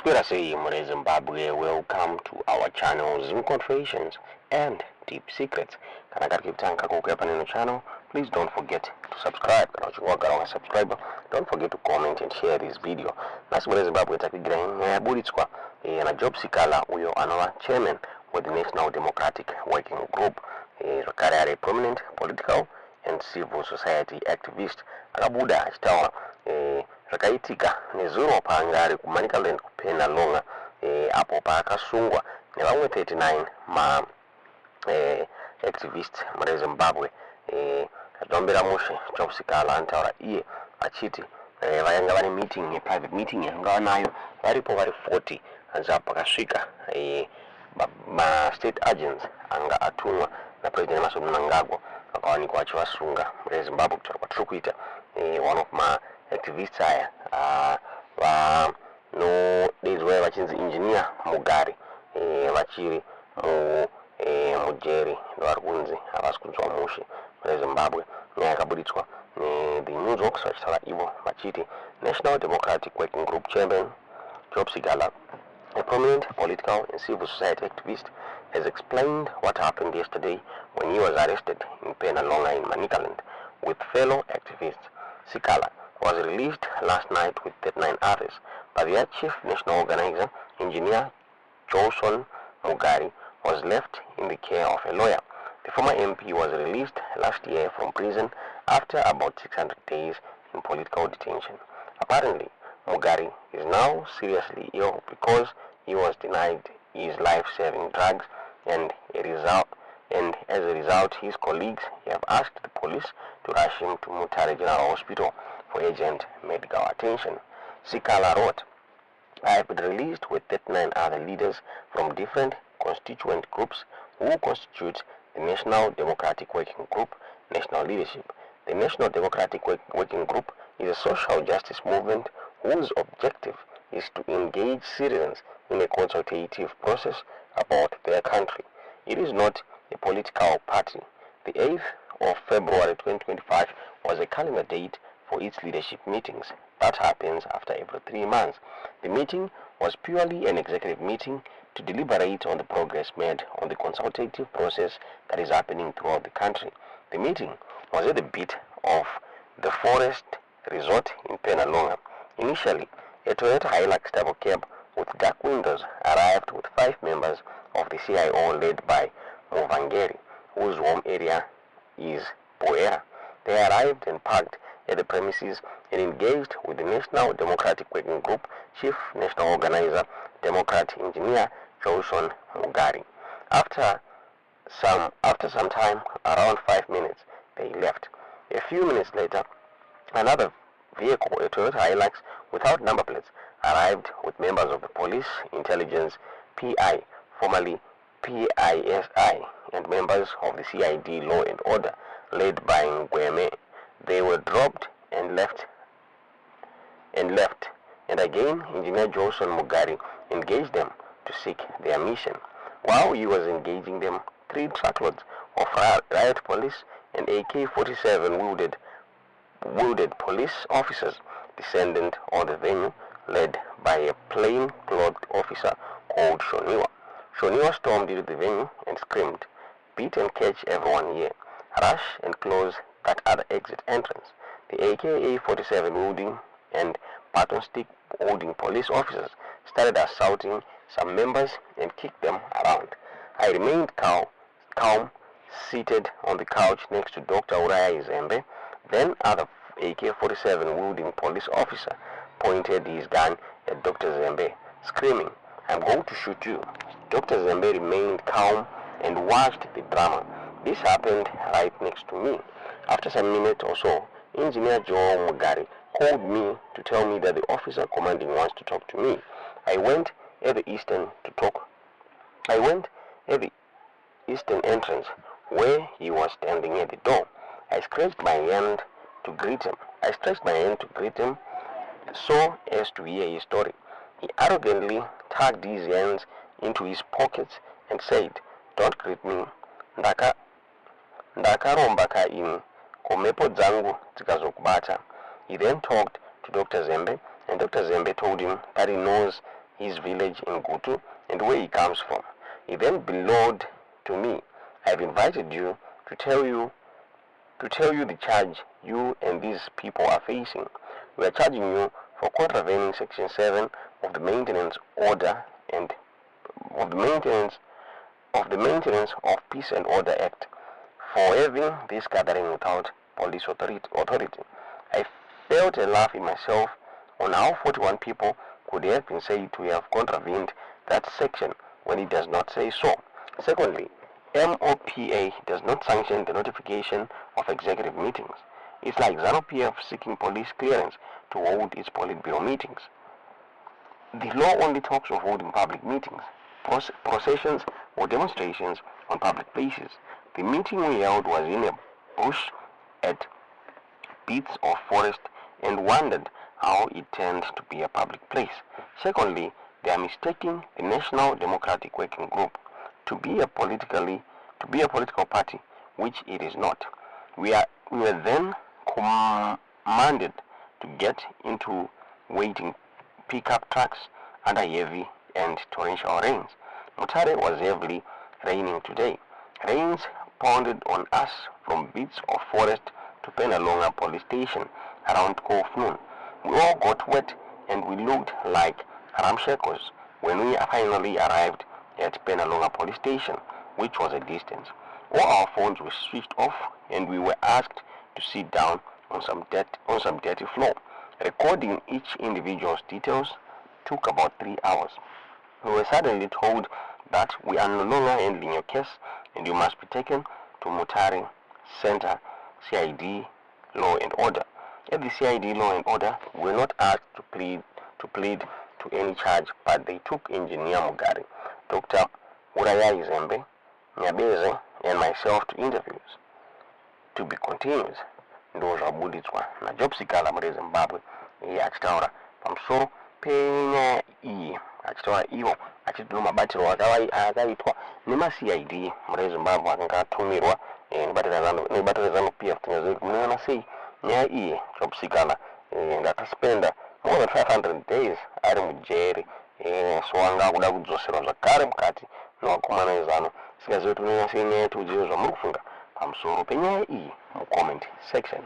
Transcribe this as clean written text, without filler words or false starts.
Conspiracy in Zimbabwe, welcome to our channel Zoom Confessions and Deep Secrets. Can I keep time on the channel? Please don't forget to subscribe. Subscriber. Don't forget to comment and share this video. That's what Zimbabwe Bulitswa and Job Sikhala, we are another chairman with the National Democratic Working Group, a prominent political and civil society activist. Akabuda chitawa rakaitika nezuro pangari kumanicaland kupena longa apo pakasungwa nevamwe 39 ma activist muri Zimbabwe atombera mushe Job Sikhala antaura iye achiti vayanga vane meeting private meeting yanga nayo varipo vari 40 anza pakasvika ma state agents anga atumwa na president Mnangagwa akawanikwa achivasunga muri Zimbabwe kuti kwatiri kuita one of my activists aya vanodedzwa vachinzi engineer Mugari vachiri mujeri ndovari kunzi havasi kunzwa mushe muri Zimbabwe. Nyaya yakabuditswa the Newsbox vachitaura ivo vachiti National Democratic Working Group chairman Job Sikhala, a prominent political and civil society activist, has explained what happened yesterday when he was arrested in Penalonga in Manicaland with fellow activists. Sikhala was released last night with 39 others, but their chief national organizer, engineer Johnson Mugari, was left in the care of a lawyer. The former MP was released last year from prison after about 600 days in political detention. Apparently, Mugari is now seriously ill because he was denied his life-saving drugs, and as a result, his colleagues have asked the police to rush him to Mutare General Hospital for urgent medical attention. Sikhala wrote, "I have been released with 39 other leaders from different constituent groups who constitute the National Democratic Working Group national leadership. The National Democratic Working Group is a social justice movement whose objective is to engage citizens in a consultative process about their country. It is not a political party." The 8th of February 2025 was a calendar date for its leadership meetings. That happens after every 3 months. The meeting was purely an executive meeting to deliberate on the progress made on the consultative process that is happening throughout the country. The meeting was at the beat of the Forest Resort in Penalonga. Initially, a Toyota Hilux double cab with dark windows arrived with 5 members of the CIO led by Mnangagwa, whose home area is Boera. They arrived and parked at the premises and engaged with the National Democratic Working Group Chief National Organizer, Democrat Engineer Johnson Mugari. After some time, around 5 minutes, they left. A few minutes later, another vehicle, a Toyota Hilux without number plates, arrived with members of the police, intelligence, PI, formerly PISI, and members of the CID Law and Order, led by Ngweme. They were dropped and left. And again, Engineer Johnson Mugari engaged them to seek their mission. While he was engaging them, 3 truckloads of riot police and AK-47 wielded police officers descended on the venue, led by a plain-clothed officer called Shoniwa. Shoniwa stormed into the venue and screamed, "Beat and catch everyone here. Rush and close that other exit entrance." The AK-47 wielding and baton stick holding police officers started assaulting some members and kicked them around. I remained calm, seated on the couch next to Dr. Uraya Zembe. Then other AK-47 wielding police officer pointed his gun at Dr. Zembe, screaming, "I'm going to shoot you." Dr. Zembe remained calm and watched the drama. This happened right next to me. After some minutes or so, Engineer Joe Mugari called me to tell me that the officer commanding wants to talk to me. I went at the eastern entrance where he was standing at the door. I stretched my hand to greet him so as to hear his story. He arrogantly tucked his hands into his pockets and said, "Don't greet me. Ndakaromba kaini komepo dzangu dzikazokubata." He then talked to Dr. Zembe, and Dr. Zembe told him that he knows his village in Gutu and where he comes from. He then bellowed to me, "I've invited you to tell you the charge you and these people are facing. We are charging you for contravening Section 7 of the Maintenance Order and of the Maintenance of Peace and Order Act for having this gathering without police authority." I felt a laugh in myself on how 41 people could have been said to have contravened that section when it does not say so. Secondly, MOPA does not sanction the notification of executive meetings. It's like ZANU-PF seeking police clearance to hold its Politburo meetings. The law only talks of holding public meetings, processions or demonstrations on public places. The meeting we held was in a bush at bits of forest and wondered how it turned to be a public place. Secondly, they are mistaking the National Democratic Working Group to be a political party, which it is not. We were then commanded to get into waiting pickup trucks under heavy and torrential rains. Mutare was heavily raining today. Rains pounded on us from bits of forest to Penalonga police station around 12 noon. We all got wet and we looked like ramshakos when we finally arrived at Penalonga police station, which was a distance. All our phones were switched off and we were asked to sit down on some dirty floor. Recording each individual's details took about 3 hours. We were suddenly told that we are no longer handling your case and you must be taken to Mutare Center, CID Law and Order. At the CID Law and Order, we were not asked to plead to any charge, but they took Engineer Mugari, Dr. Uraya Izembe, Nyabeze, and myself to interviews. To be continued. Ndo zvabuditswa na Sikhala muri Zimbabwe achitaura pamusoro penyaya iyi, achitaura iwo achiti mabatiro akaitwa nema-CID muri Zimbabwe akanga atumirwa nebatiro ZANU-PF. Tingaziva kuti munoona sei nyaya iyi Sikhala ndakaspenda more than 500 days ari mujeri, so anga kuda kudzoserwa zvakare mukati nevakomana vezano. Singaziva kuti munoona sei nyaya yetu udziwo zvamuri kufunga pamusoro penyaya iyi mucomment section.